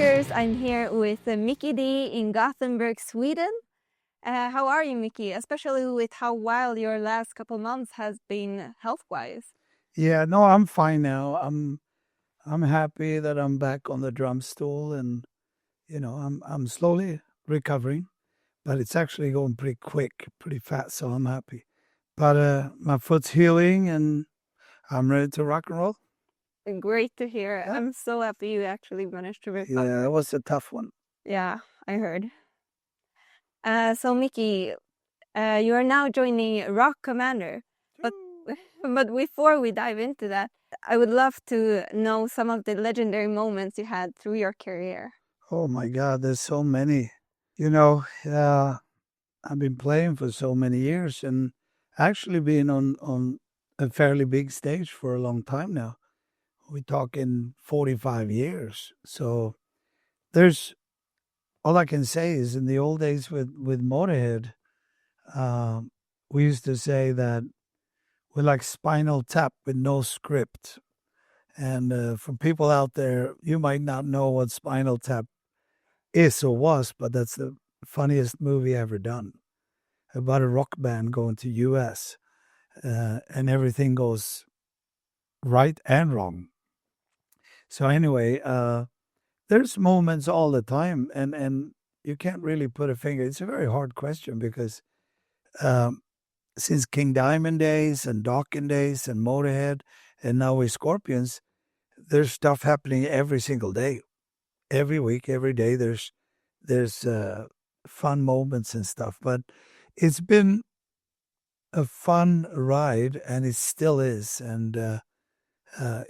Rockers. I'm here with Mikkey Dee in Gothenburg, Sweden. How are you, Mickey? Especially with how wild your last couple months has been health-wise. Yeah, no, I'm fine now. I'm happy that I'm back on the drum stool, and I'm slowly recovering, but it's actually going pretty quick, pretty fast, so I'm happy. But my foot's healing and I'm ready to rock and roll. Great to hear. Yeah. I'm so happy you actually managed to recover. Yeah, it was a tough one. Yeah, I heard. So Mickey, you are now joining Rock Kommander. But but before we dive into that, I would love to know some of the legendary moments you had through your career. Oh my God, there's so many. You know, I've been playing for so many years and actually been on a fairly big stage for a long time now. We're talking 45 years. So there's all I can say is in the old days with Motörhead, um, we used to say that we're like Spinal Tap with no script. And for people out there, you might not know what Spinal Tap is or was, but that's the funniest movie ever done about a rock band going to U.S. And everything goes right and wrong. So anyway, there's moments all the time, and you can't really put a finger. It's a very hard question because um, since King Diamond days and Dokken days and Motorhead, and now with Scorpions, there's stuff happening every single day, every week, every day. There's fun moments and stuff, but it's been a fun ride, and it still is, and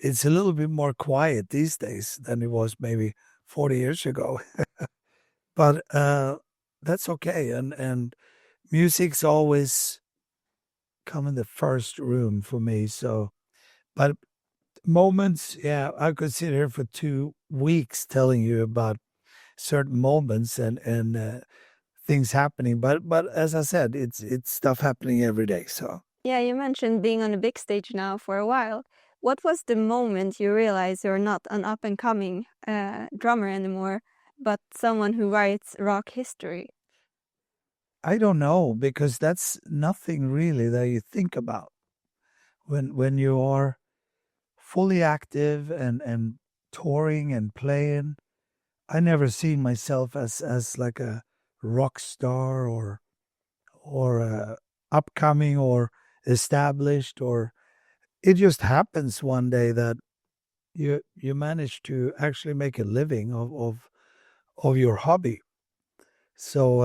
it's a little bit more quiet these days than it was maybe 40 years ago. But that's okay, and music's always come in the first room for me. So, but moments, yeah, I could sit here for 2 weeks telling you about certain moments and things happening. But as I said, it's stuff happening every day. So Yeah, you mentioned being on a big stage now for a while. What was the moment you realized you're not an up-and-coming drummer anymore, but someone who writes rock history? I don't know because that's nothing really that you think about when you are fully active and touring and playing. I never seen myself as like a rock star or upcoming or established, or it just happens one day that you manage to actually make a living of your hobby. So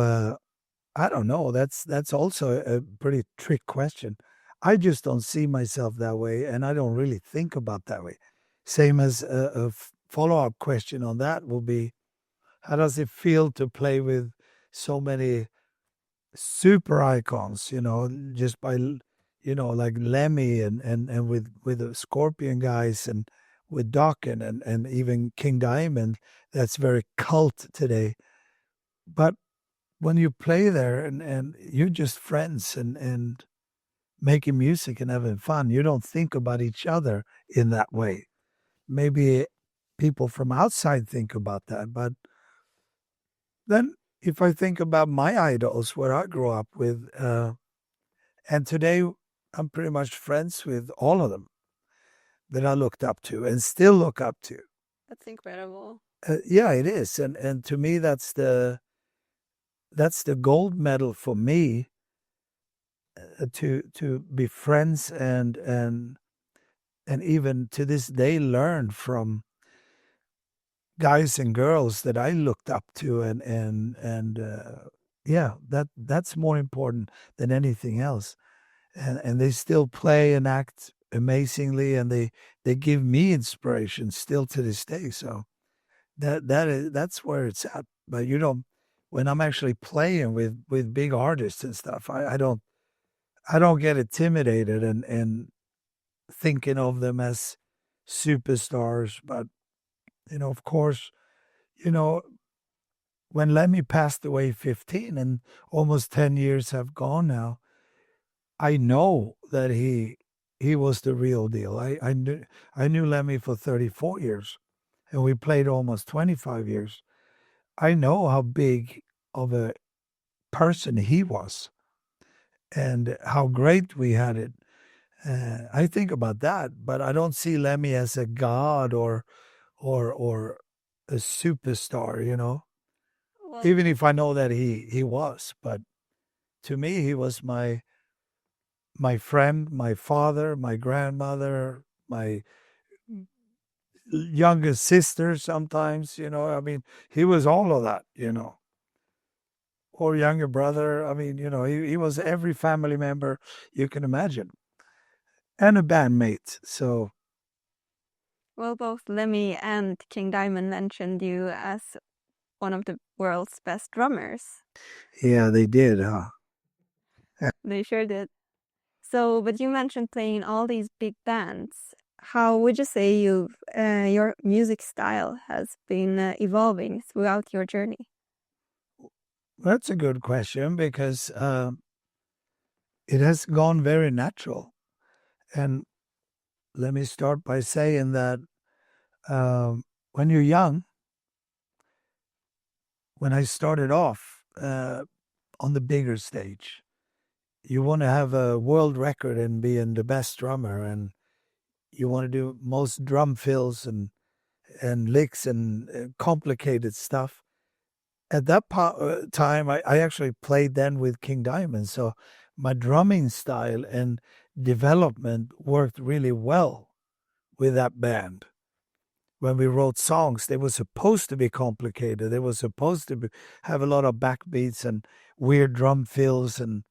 I don't know. That's also a pretty trick question. I just don't see myself that way, and I don't really think about that way. Same as a follow-up question on that will be, how does it feel to play with so many super icons? Just like Lemmy and with the Scorpion guys and with Dokken and even King Diamond. That's very cult today. But when you play there and you're just friends and making music and having fun, you don't think about each other in that way. Maybe people from outside think about that, but then if I think about my idols, where I grew up with, and today I'm pretty much friends with all of them that I looked up to and still look up to. That's incredible. Yeah, it is, and to me that's the gold medal for me, to be friends and even to this day learn from guys and girls that I looked up to, and yeah, that's more important than anything else. And they still play and act amazingly, and they give me inspiration still to this day. So that's where it's at. But when I'm actually playing with big artists and stuff, I don't get intimidated and thinking of them as superstars. But of course, you know, when Lemmy passed away 15 and almost 10 years have gone now, I know that he was the real deal. I knew Lemmy for 34 years. and we played almost 25 years. I know how big of a person he was and how great we had it. I think about that, but I don't see Lemmy as a god or a superstar, you know. Well, Even if I know that he was, but to me he was my friend, my father, my grandmother, my youngest sister sometimes, you know. I mean, he was all of that, you know. Or younger brother. I mean, you know, he was every family member you can imagine. And a bandmate. So well, both Lemmy and King Diamond mentioned you as one of the world's best drummers. yeah, they did, huh? They sure did. So, but you mentioned playing all these big bands. How would you say your music style has been evolving throughout your journey? That's a good question because it has gone very natural. And let me start by saying that when you're young, when I started off on the bigger stage, you want to have a world record and being the best drummer, and you want to do most drum fills and licks and complicated stuff. At that time, I actually played then with King Diamond, so my drumming style and development worked really well with that band. When we wrote songs, they were supposed to be complicated. They were supposed to have a lot of backbeats and weird drum fills, and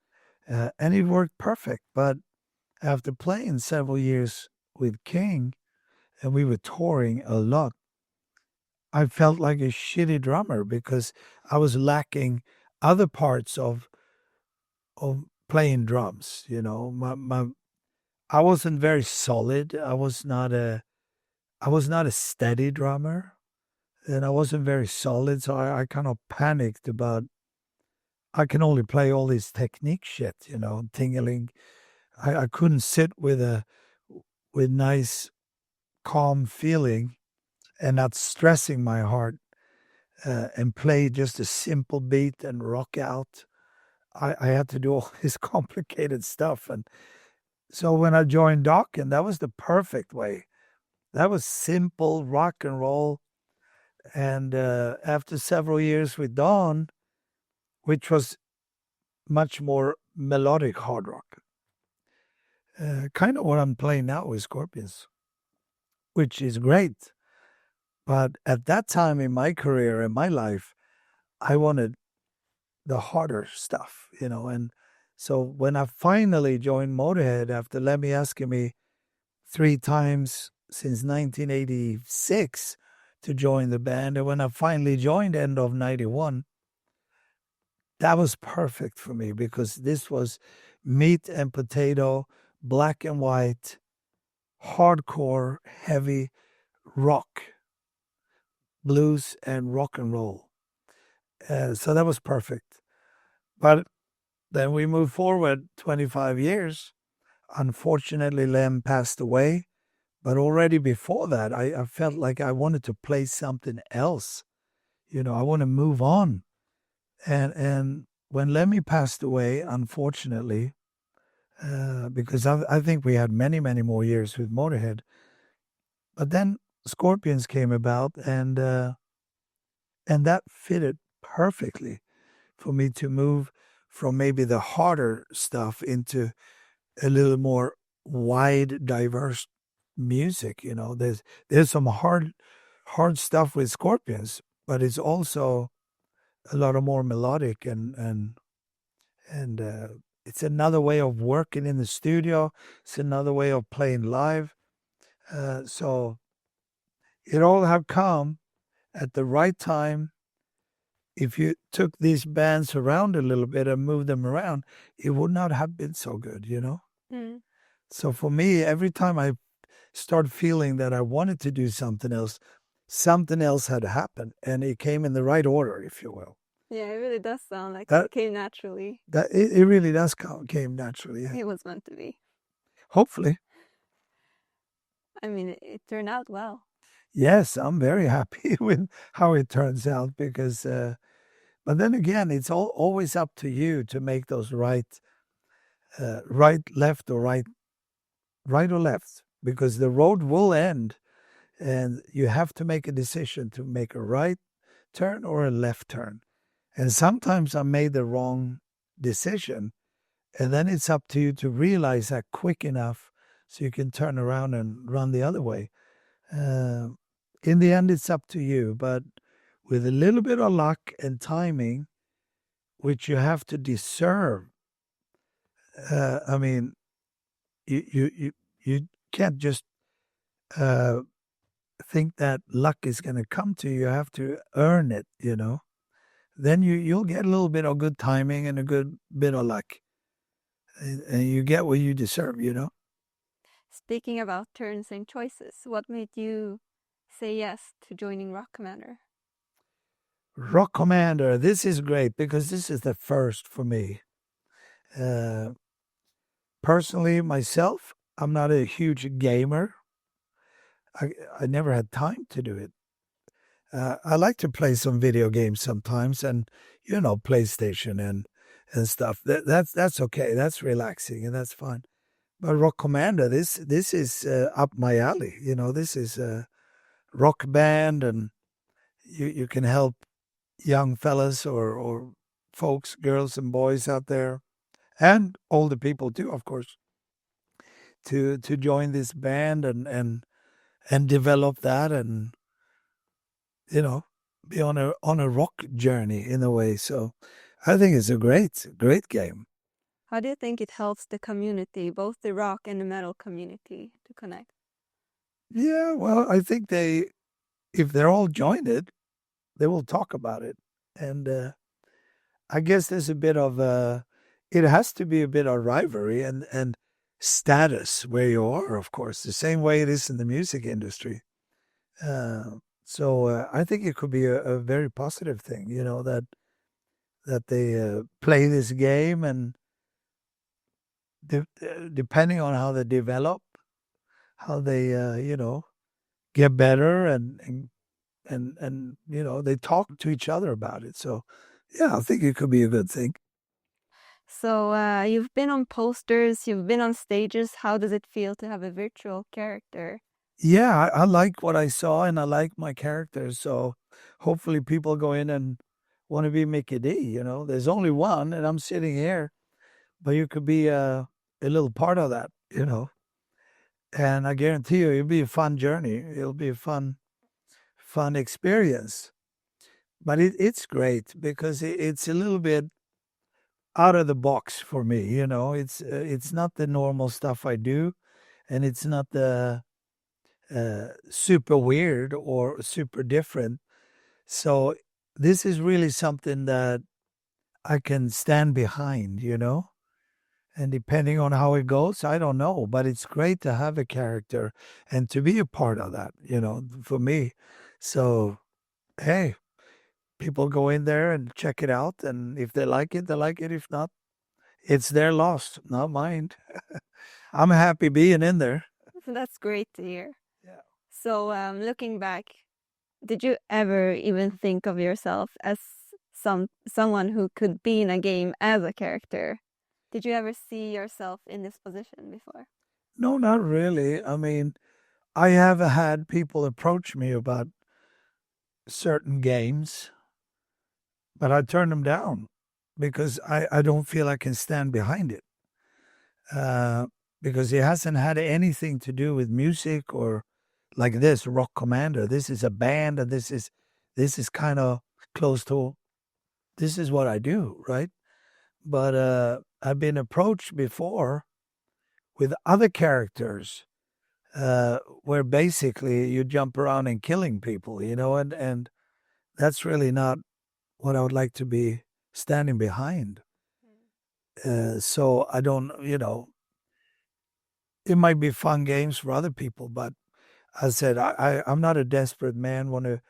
it worked perfect. But after playing several years with King, and we were touring a lot, I felt like a shitty drummer because I was lacking other parts of playing drums. You know, I wasn't very solid. I was not a steady drummer, and I wasn't very solid. So I kind of panicked about I can only play all this technique shit. You know, tingling. I couldn't sit with nice calm feeling and not stressing my heart and play just a simple beat and rock out. I had to do all this complicated stuff. And so when I joined Dokken, that was the perfect way. That was simple rock and roll. And after several years with Dawn, which was much more melodic hard rock, kind of what I'm playing now with Scorpions, which is great. But at that time in my career, in my life, I wanted the harder stuff, you know. And so when I finally joined Motorhead after Lemmy asking me 3 times since 1986 to join the band, and when I finally joined end of 91, that was perfect for me because this was meat and potato, black and white, hardcore, heavy rock, blues, and rock and roll. So that was perfect. But then we moved forward 25 years. Unfortunately, Lem passed away. But already before that, I felt like I wanted to play something else. You know, I want to move on. And when Lemmy passed away, unfortunately, because I think we had many, many more years with Motorhead. But then Scorpions came about, and that fitted perfectly for me to move from maybe the harder stuff into a little more wide, diverse music. You know, there's some hard stuff with Scorpions, but it's also a lot of more melodic and it's another way of working in the studio. It's another way of playing live. So it all have come at the right time. If you took these bands around a little bit and moved them around, it would not have been so good, you know? Mm. So for me, every time I start feeling that I wanted to do something else had happened, and it came in the right order, if you will. Yeah, it really does sound like That it came naturally. that it really does came naturally. Yeah. It was meant to be. Hopefully, I mean, it turned out well. Yes, I'm very happy with how it turns out because, but then again, it's always up to you to make those right, left, or right or left, because the road will end, and you have to make a decision to make a right turn or a left turn. And sometimes I made the wrong decision, and then it's up to you to realize that quick enough so you can turn around and run the other way. Uh, in the end, it's up to you, but with a little bit of luck and timing, which you have to deserve. I mean, you can't just uh, think that luck is going to come to you. You have to earn it. Then you'll get a little bit of good timing and a good bit of luck, and you get what you deserve. Speaking about turns and choices, what made you say yes to joining Rock Kommander? Rock Kommander, this is great because this is the first for me. Uh, Personally, myself, I'm not a huge gamer. I never had time to do it. I like to play some video games sometimes, and PlayStation and stuff. That's okay. That's relaxing and that's fun. But Rock Commander, this is up my alley. This is a rock band, and you can help young fellas or folks, girls and boys out there, and older people too, of course, to join this band and develop that, and you know be on a rock journey in a way. So I think it's a great game. How do you think it helps the community, both the rock and the metal community, to connect? Yeah, well, I think if they're all joined it, they will talk about it, and I guess there's a bit of it has to be a bit of rivalry and status where you are, of course, the same way it is in the music industry. So I think it could be a very positive thing, that they play this game, and depending on how they develop, how they get better, and they talk to each other about it. So yeah, I think it could be a good thing. So you've been on posters, you've been on stages. How does it feel to have a virtual character? Yeah, I like what I saw, and I like my characters. So hopefully people go in and want to be Mikkey Dee. There's only one, and I'm sitting here, but you could be a little part of that. And I guarantee you, it'll be a fun journey. It'll be a fun experience. But it's great because it's a little bit out of the box for me. It's not the normal stuff I do, and it's not the super weird or super different. So this is really something that I can stand behind. And depending on how it goes, I don't know. But it's great to have a character and to be a part of that, for me. So, hey, people go in there and check it out. And if they like it, they like it. If not, it's their loss, not mine. I'm happy being in there. That's great to hear. Yeah. So looking back, did you ever even think of yourself as someone who could be in a game as a character? Did you ever see yourself in this position before? No, not really. I mean, I have had people approach me about certain games, but I turn them down because I don't feel I can stand behind it. Because it hasn't had anything to do with music or like this Rock Commander. This is a band, and this is kind of close to this is what I do, right? But I've been approached before with other characters where basically you jump around and killing people, and that's really not what I would like to be standing behind. So I don't, it might be fun games for other people, but I said I'm not a desperate man.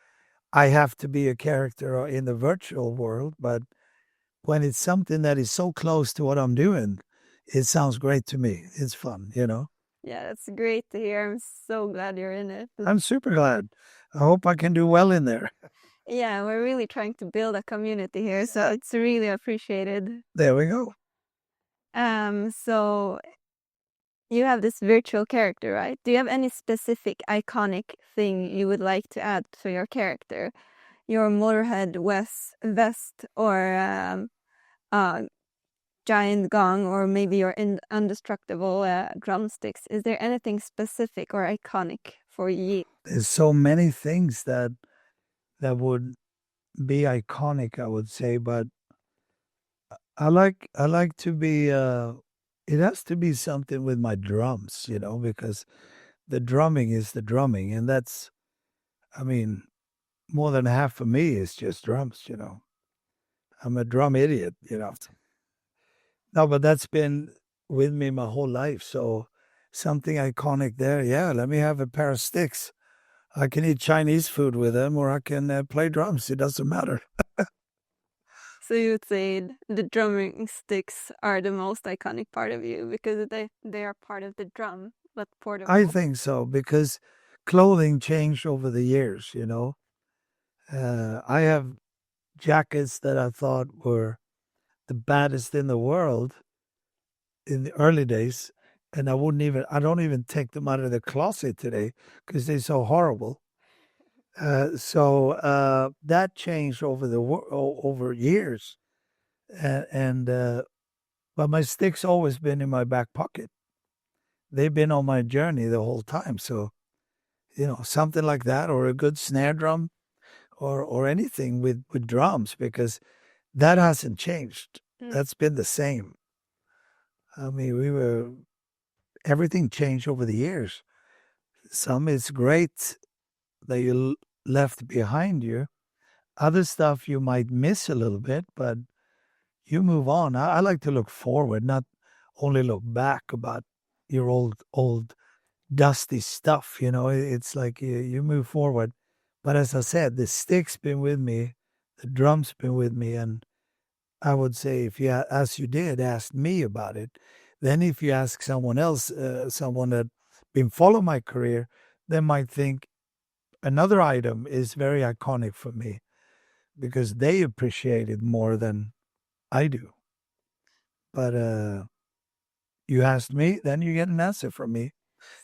I have to be a character in the virtual world, but when it's something that is so close to what I'm doing, it sounds great to me. It's fun. Yeah, that's great to hear. I'm so glad you're in it. I'm super glad. I hope I can do well in there. Yeah, we're really trying to build a community here, so it's really appreciated. There we go. So you have this virtual character, right? Do you have any specific iconic thing you would like to add to your character? Your Motörhead vest or giant gong, or maybe your indestructible drumsticks. Is there anything specific or iconic for you? There's so many things that would be iconic, I would say, but I like to be it has to be something with my drums, because the drumming is the drumming, and that's, I mean, more than half of me is just drums. I'm a drum idiot. No, but that's been with me my whole life. So something iconic there. Yeah, let me have a pair of sticks. I can eat Chinese food with them, or I can play drums. It doesn't matter. So you would say the drumming sticks are the most iconic part of you because they are part of the drum, but portable. I think so, because clothing changed over the years. I have jackets that I thought were the baddest in the world in the early days, and I don't even take them out of the closet today because they're so horrible. So that changed over years, and but my stick's always been in my back pocket. They've been on my journey the whole time. So something like that, or a good snare drum, or anything with drums, because that hasn't changed. That's been the same. I mean, everything changed over the years. Some is great that you left behind you. Other stuff you might miss a little bit, but you move on. I like to look forward, not only look back about your old dusty stuff. It's like you move forward. But as I said, the stick's been with me, the drum's been with me, and I would say, if you, as you did, ask me about it, then if you ask someone else, someone that been following my career, they might think another item is very iconic for me because they appreciate it more than I do. But you asked me, then you get an answer from me.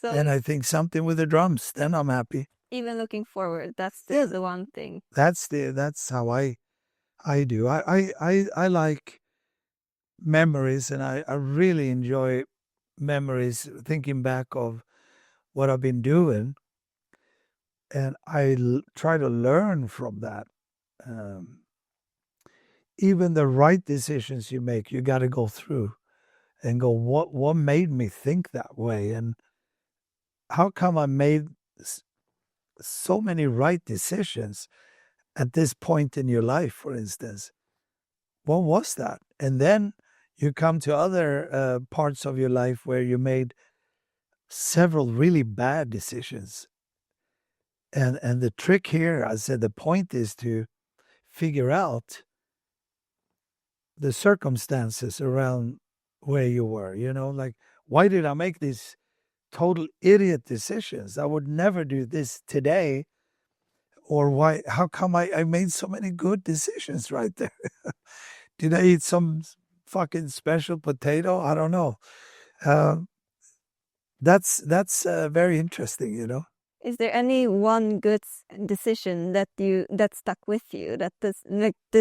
So And I think something with the drums, then I'm happy. even looking forward, that's Yeah. the one thing. That's how I do. I like memories, and I really enjoy memories, thinking back of what I've been doing, and try to learn from that. Um, Even the right decisions you make, you got to go through and go, what made me think that way, and how come I made so many right decisions at this point in your life, for instance? What was that? And then you come to other parts of your life where you made several really bad decisions. And the trick here, I said, the point is to figure out the circumstances around where you were, like, why did I make these total idiot decisions? I would never do this today. Or how come I made so many good decisions right there? Did I eat some fucking special potato? I don't know. Um, that's very interesting. Is there any one good decision that stuck with you, that this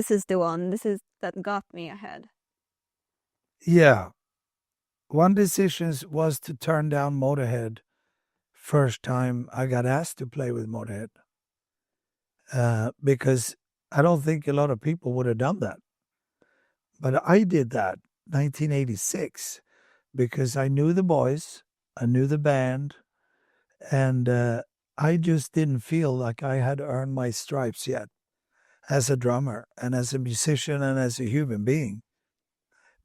is the one, that got me ahead? Yeah. One decision was to turn down Motörhead first time I got asked to play with Motörhead. Because I don't think a lot of people would have done that. But I did that 1986 because I knew the boys, I knew the band, and I just didn't feel like I had earned my stripes yet as a drummer and as a musician and as a human being.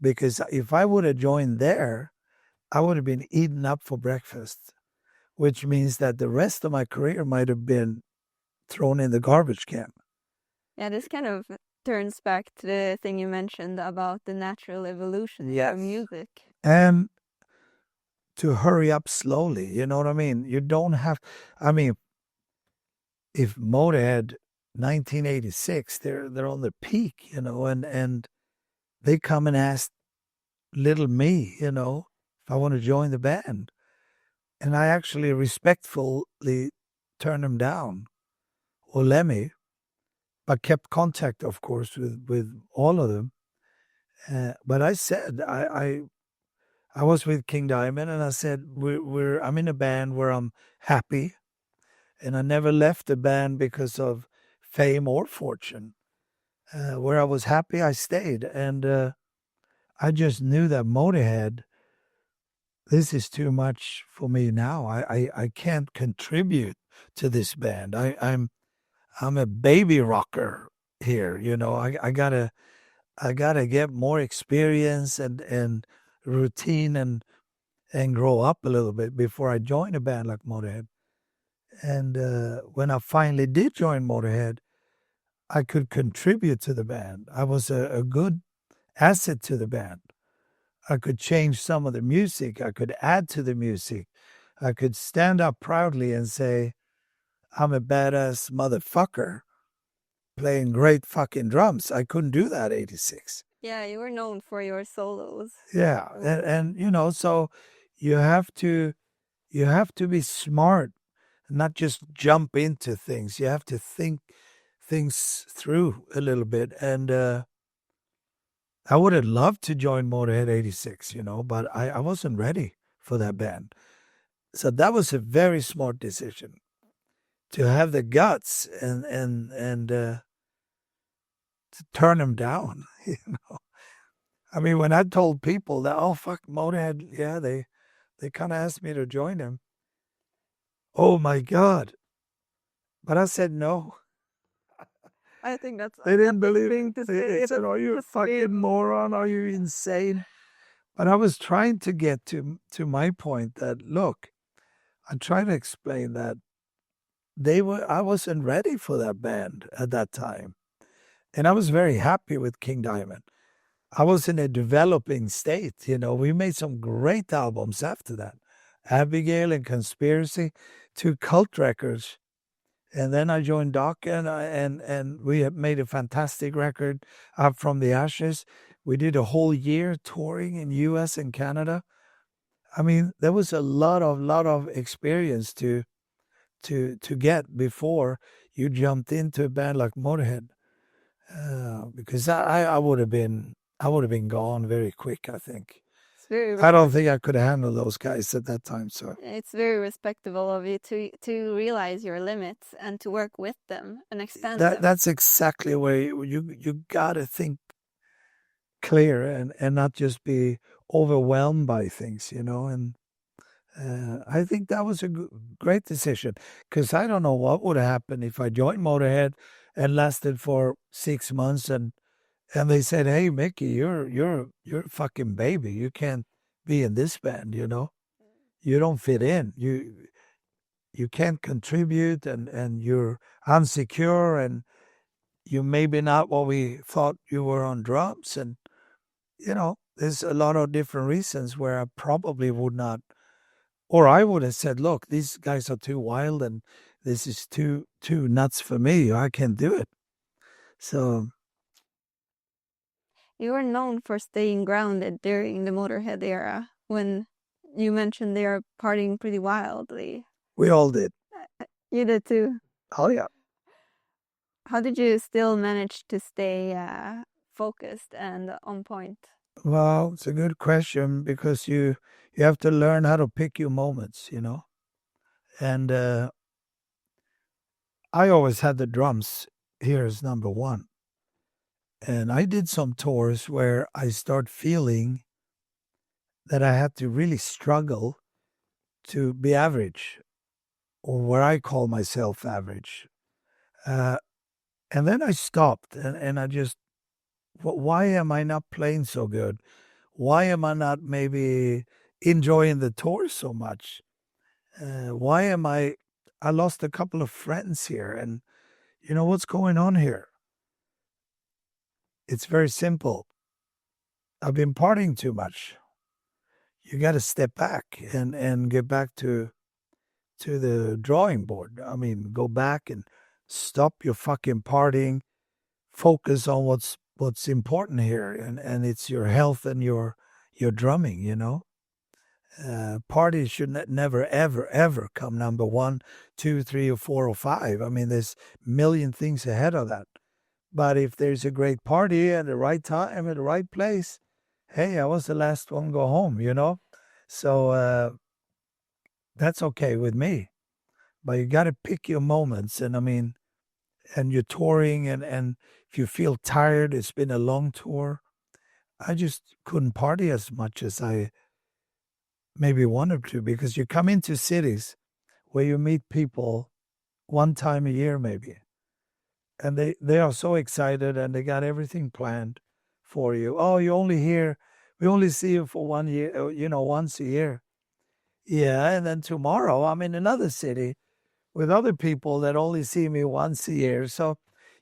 Because if I would have joined there, I would have been eaten up for breakfast, which means that the rest of my career might have been thrown in the garbage can. Yeah, this kind of turns back to the thing you mentioned about the natural evolution of music. And to hurry up slowly. You know what I mean? You don't have. I mean, if Motörhead 1986, they're on their peak, you know, and they come and ask little me, you know, if I want to join the band, and I actually respectfully turned them down or let me, but kept contact, of course, with all of them. But I said I was with King Diamond, and I said I'm in a band where I'm happy, and I never left the band because of fame or fortune. Where I was happy, I stayed, and I just knew that Motorhead. This is too much for me now. I can't contribute to this band. I'm a baby rocker here. You know, I gotta get more experience and routine and grow up a little bit before I join a band like Motorhead. And when I finally did join Motorhead, I could contribute to the band. I was a good asset to the band. I could change some of the music. I could add to the music. I could stand up proudly and say, I'm a badass motherfucker playing great fucking drums. I couldn't do that 86. Yeah, you were known for your solos. Yeah. And you know, so you have to be smart, not just jump into things. You have to think things through a little bit. And I would have loved to join Motorhead 86, you know, but I wasn't ready for that band. So that was a very smart decision to have the guts and to turn them down. You know, I mean, when I told people that, oh fuck, Motorhead, yeah, they kind of asked me to join them. Oh my god! But I said no. I think that's They didn't believe thing it. to They say. said, "Are you a fucking moron? Are you insane?" But I was trying to get to my point that look, I tried to explain that I wasn't ready for that band at that time. And I was very happy with King Diamond. I was in a developing state, you know. We made some great albums after that. Abigail and Conspiracy, two cult records. And then I joined Doc and we had made a fantastic record, Up From the Ashes. We did a whole year touring in US and Canada. I mean, there was a lot of experience to get before you jumped into a band like Motorhead. Because I would have been gone very quick, I think. I don't think I could handle those guys at that time. So it's very respectable of you to realize your limits and to work with them and expand them. that's exactly where you gotta think clear and not just be overwhelmed by things, you know. And I think that was a great decision because I don't know what would have happened if I joined Motorhead and lasted for 6 months and they said, "Hey, Mickey, you're a fucking baby. You can't be in this band. You know, you don't fit in. You can't contribute, and you're insecure, and you maybe not what we thought you were on drums, and you know, there's a lot of different reasons where I probably would not, or I would have said, look, these guys are too wild, and this is too nuts for me. I can't do it. So you were known for staying grounded during the Motorhead era when you mentioned they are partying pretty wildly. we all did. You did too. Oh yeah. How did you still manage to stay focused and on point? Well, it's a good question because you have to learn how to pick your moments, you know. And I always had the drums here as number one. And I did some tours where I start feeling that I had to really struggle to be average, or where I call myself average. And then I stopped and I just, why am I not playing so good? Why am I not maybe enjoying the tour so much? Why am I lost a couple of friends here, and you know what's going on here? It's very simple. I've been partying too much. you got to step back and get back to the drawing board. I mean, go back and stop your fucking partying, focus on what's important here, and it's your health and your drumming, you know. Parties should never ever ever come number 1, 2, 3, or 4 or 5. I mean, there's a million things ahead of that. But if there's a great party at the right time at the right place, hey, I was the last one to go home, you know. So that's okay with me. But you got to pick your moments, and I mean, and you're touring, and if you feel tired, it's been a long tour. I just couldn't party as much as I maybe wanted to, because you come into cities where you meet people one time a year maybe, and they are so excited and they got everything planned for you. Oh, you only here, we only see you for 1 year, you know, once a year. Yeah, and then tomorrow I'm in another city with other people that only see me once a year. So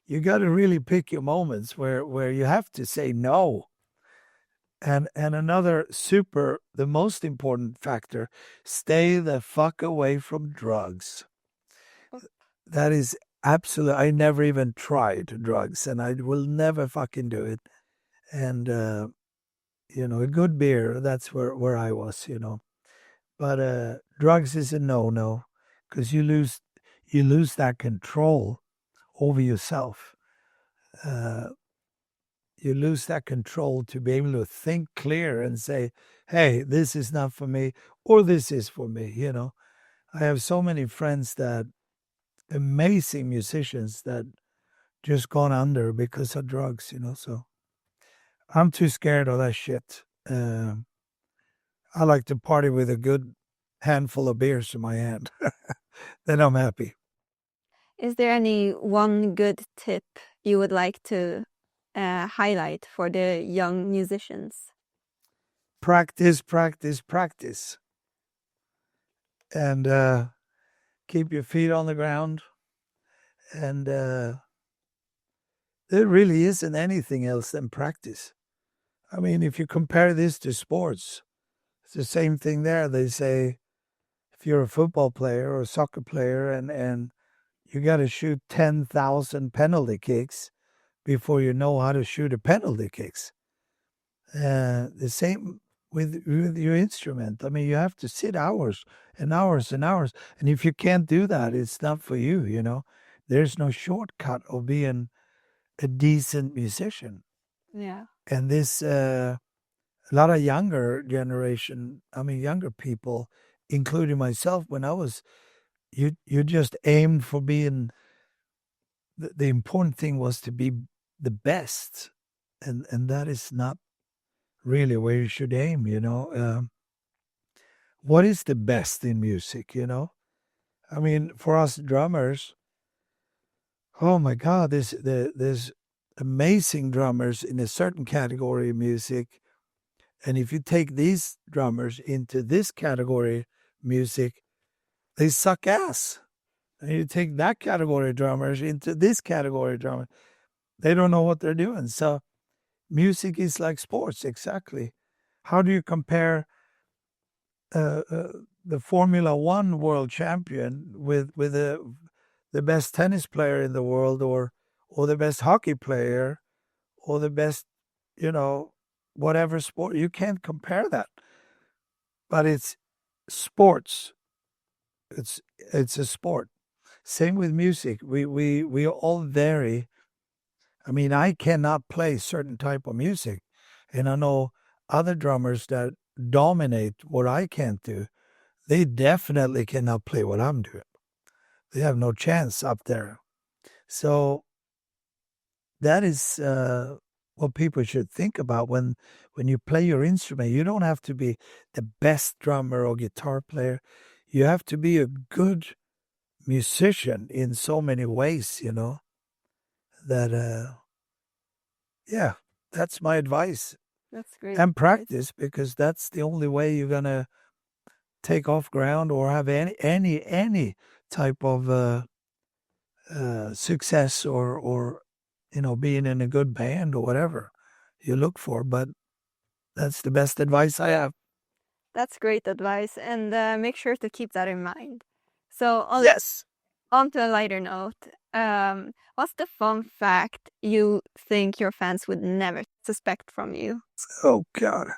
you got to really pick your moments where you have to say no. And another the most important factor, stay the fuck away from drugs. That is absolute. I never even tried drugs, and I will never fucking do it. And you know, a good beer, that's where I was, you know. But drugs is a no, because you lose that control over yourself. You lose that control to be able to think clear and say, hey, this is not for me, or this is for me, you know. I have so many friends that, amazing musicians that just gone under because of drugs, you know, so I'm too scared of that shit. I like to party with a good handful of beers in my hand. Then I'm happy. Is there any one good tip you would like to highlight for the young musicians? Practice, practice, practice. And keep your feet on the ground. And there really isn't anything else than practice. I mean, if you compare this to sports, it's the same thing there. They say if you're a football player or a soccer player and you got to shoot 10,000 penalty kicks before you know how to shoot a penalty kicks. The same with your instrument. I mean, you have to sit hours and hours and hours. And if you can't do that, it's not for you, you know. There's no shortcut of being a decent musician. Yeah. And this, a lot of younger generation, I mean, younger people, including myself, when I was, you just aimed for being, the important thing was to be the best. And that is not really where you should aim, you know. What is the best in music, you know? I mean, for us drummers, oh my God, there's amazing drummers in a certain category of music. And if you take these drummers into this category music, they suck ass. And you take that category of drummers into this category of drummers, they don't know what they're doing. So music is like sports, exactly. How do you compare the Formula One world champion with the best tennis player in the world, or the best hockey player, or the best, you know, whatever sport? You can't compare that. But it's sports. It's a sport. Same with music. We all vary. I mean, I cannot play certain type of music, and I know other drummers that dominate what I can't do. They definitely cannot play what I'm doing. They have no chance up there. So that is what people should think about when you play your instrument. You don't have to be the best drummer or guitar player. You have to be a good musician in so many ways, you know, that yeah, that's my advice. That's great. And practice, because that's the only way you're gonna take off ground or have any type of success, or you know, being in a good band or whatever you look for. But that's the best advice I have. That's great advice, and make sure to keep that in mind. So, Yes. on to a lighter note, what's the fun fact you think your fans would never suspect from you? Oh God.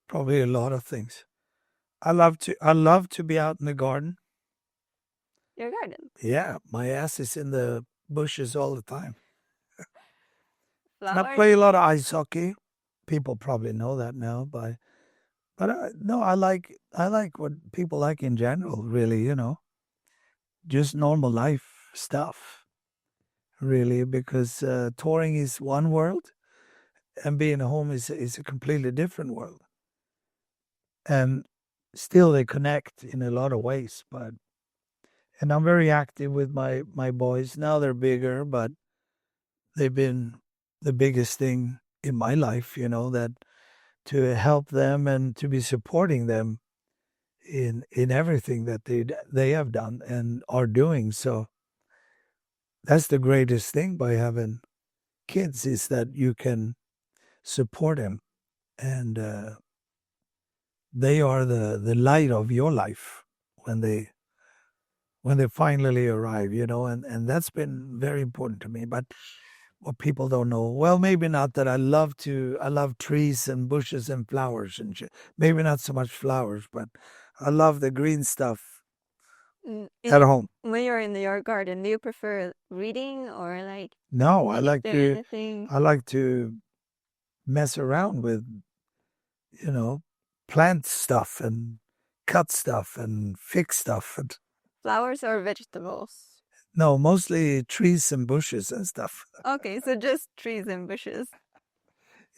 Probably a lot of things. I love to be out in the garden. Your garden. Yeah, my ass is in the bushes all the time. And I Flowers? play a lot of ice hockey. People probably know that now, but no, I like what people like in general. Really, just normal life stuff. Really, because touring is one world, and being home is a completely different world. And still, they connect in a lot of ways. And I'm very active with my boys now. They're bigger, but they've been the biggest thing in my life. That to help them and to be supporting them in everything that they have done and are doing. So that's the greatest thing by having kids, is that you can support them, and they are the light of your life when they finally arrive, and that's been very important to me. But what people don't know, well, maybe not that I love trees and bushes and flowers and shit. Maybe not so much flowers, but I love the green stuff at home. When you're in your garden, do you prefer reading or like? No, I like anything? to mess around with, plant stuff and cut stuff and fix stuff. And Flowers or vegetables? no, mostly trees and bushes and stuff. Okay, so just trees and bushes.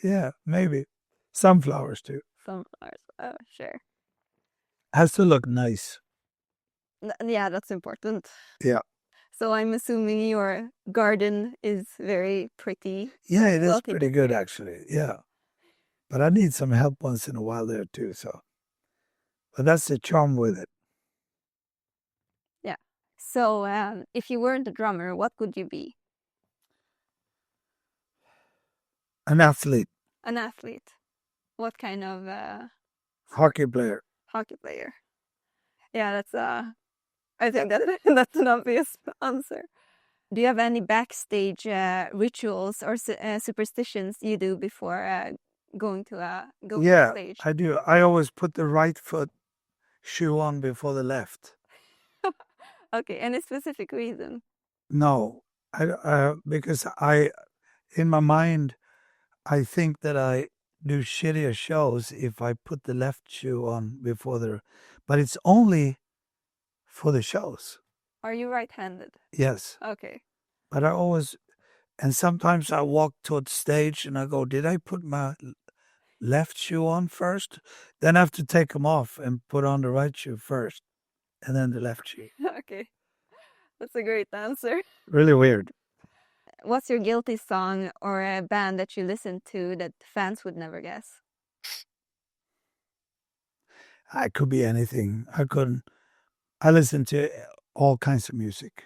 Yeah, maybe some flowers too. Some flowers. Oh, sure. Has to look nice. Yeah, that's important. Yeah. So I'm assuming your garden is very pretty. Yeah, it is well pretty taken good care. actually. Yeah. But I need some help once in a while there too. But that's the charm with it. Yeah. So if you weren't a drummer, what would you be? An athlete, An athlete. What kind of hockey player. hockey player? Yeah, that's I think that that's an obvious answer. Do you have any backstage rituals or superstitions you do before going to Yeah, stage? I do. I always put the right foot shoe on before the left. Okay, any specific reason? No, because in my mind, I think that I do shittier shows if I put the left shoe on before but it's only for the shows. Are you right-handed? Yes. Okay. But and sometimes I walk towards stage and I go, did I put my left shoe on first? Then I have to take them off and put on the right shoe first, and then the left shoe. Okay. That's a great answer. Really weird. What's your guilty song or a band that you listen to that fans would never guess? I could be anything. I listen to all kinds of music.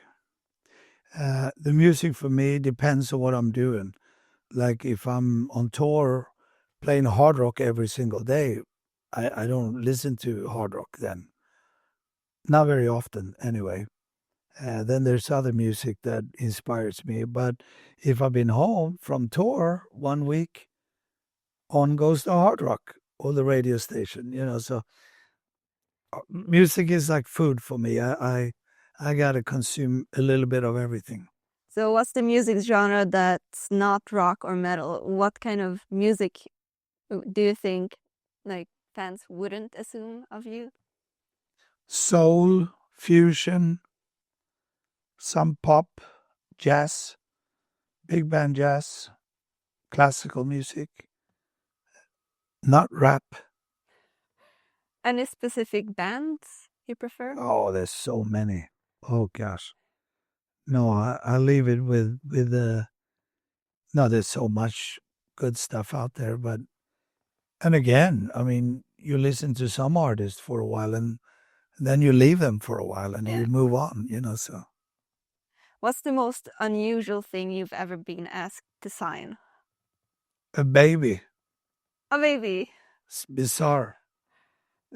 The music for me depends on what I'm doing. Like if I'm on tour playing hard rock every single day, I don't listen to hard rock then. Not very often, anyway. Then there's other music that inspires me. But if I've been home from tour 1 week, on goes the hard rock or the radio station, So music is like food for me. I gotta consume a little bit of everything. So what's the music genre that's not rock or metal? What kind of music do you think like fans wouldn't assume of you? Soul, fusion, some pop, jazz, big band jazz, classical music, not rap. Any specific bands you prefer? Oh, there's so many. Oh gosh. No, I leave it with the. No, there's so much good stuff out there, and again, I mean, you listen to some artists for a while, and then you leave them for a while, and you move on. So. What's the most unusual thing you've ever been asked to sign? A baby. A baby. It's bizarre.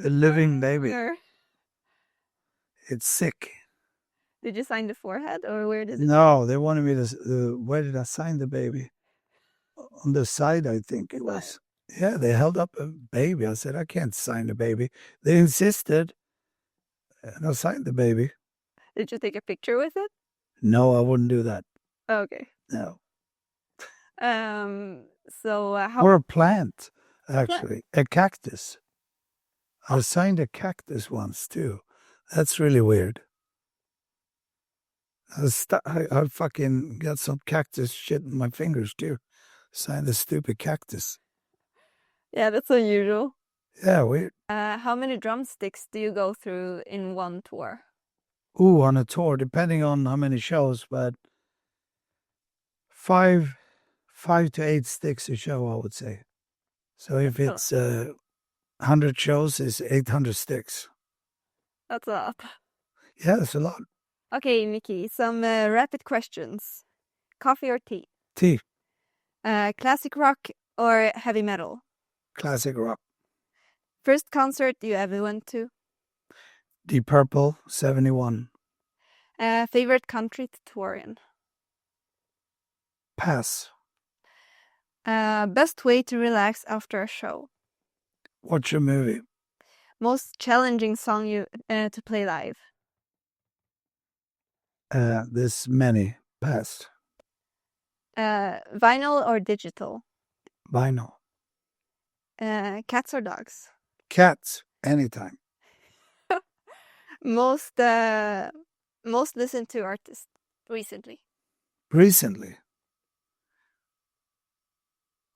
A living baby. Or It's sick. did you sign the forehead, or where did it? No, they wanted me to. Where did I sign the baby? On the side, I think it was. Yeah, they held up a baby. I said, I can't sign the baby. They insisted, and I signed the baby. Did you take a picture with it? No, I wouldn't do that. Okay. No. So how? Or a plant, actually. A cactus. I signed a cactus once, too. That's really weird. I fucking got some cactus shit in my fingers, too. Signed a stupid cactus. Yeah, that's unusual. Yeah, weird. How many drumsticks do you go through in one tour? Ooh, on a tour, depending on how many shows, but 5 to 8 sticks a show, I would say. So if it's 100 shows, it's 800 sticks. That's a lot. Yeah, that's a lot. Okay, Mickey, some rapid questions. Coffee or tea? Tea. Classic rock or heavy metal? Classic rock. First concert you ever went to? Deep Purple, 71. Favorite country to tour in? Pass. Best way to relax after a show? Watch a movie. Most challenging song you to play live? There's many. Pass. Vinyl or digital? Vinyl. Cats or dogs? Cats, anytime. Most listened to artist recently? Recently.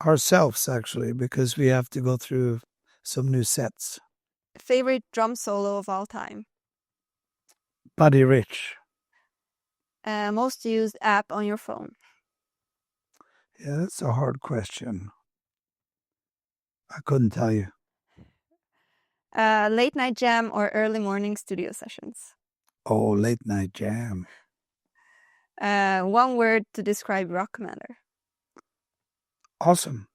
Ourselves, actually, because we have to go through some new sets. Favorite drum solo of all time? Buddy Rich. Most used app on your phone? Yeah, that's a hard question. I couldn't tell you. Late night jam or early morning studio sessions? Oh, late night jam. One word to describe Rock Kommander? Awesome.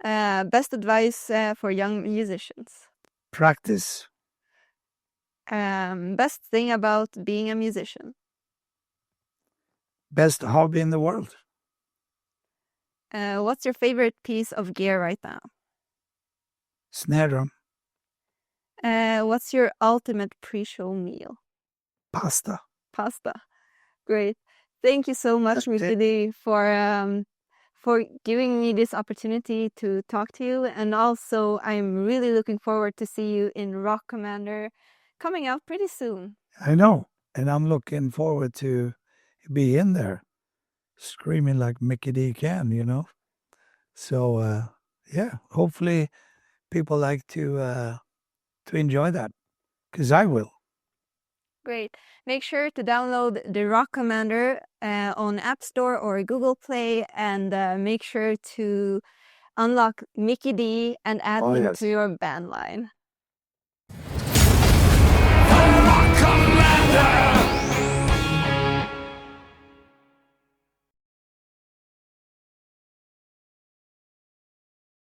Best advice for young musicians? Practice. Best thing about being a musician? Best hobby in the world. What's your favorite piece of gear right now? Snare drum. What's your ultimate pre-show meal? Pasta. Pasta. Great. Thank you so much, Mikkey Dee, for giving me this opportunity to talk to you. And also, I'm really looking forward to see you in Rock Kommander coming out pretty soon. I know. And I'm looking forward to be in there screaming like Mikkey Dee can, you know? So, yeah, hopefully people like to enjoy that, because I will. Great. Make sure to download the Rock Kommander on App Store or Google Play, and make sure to unlock Mikkey Dee and add him to your band line.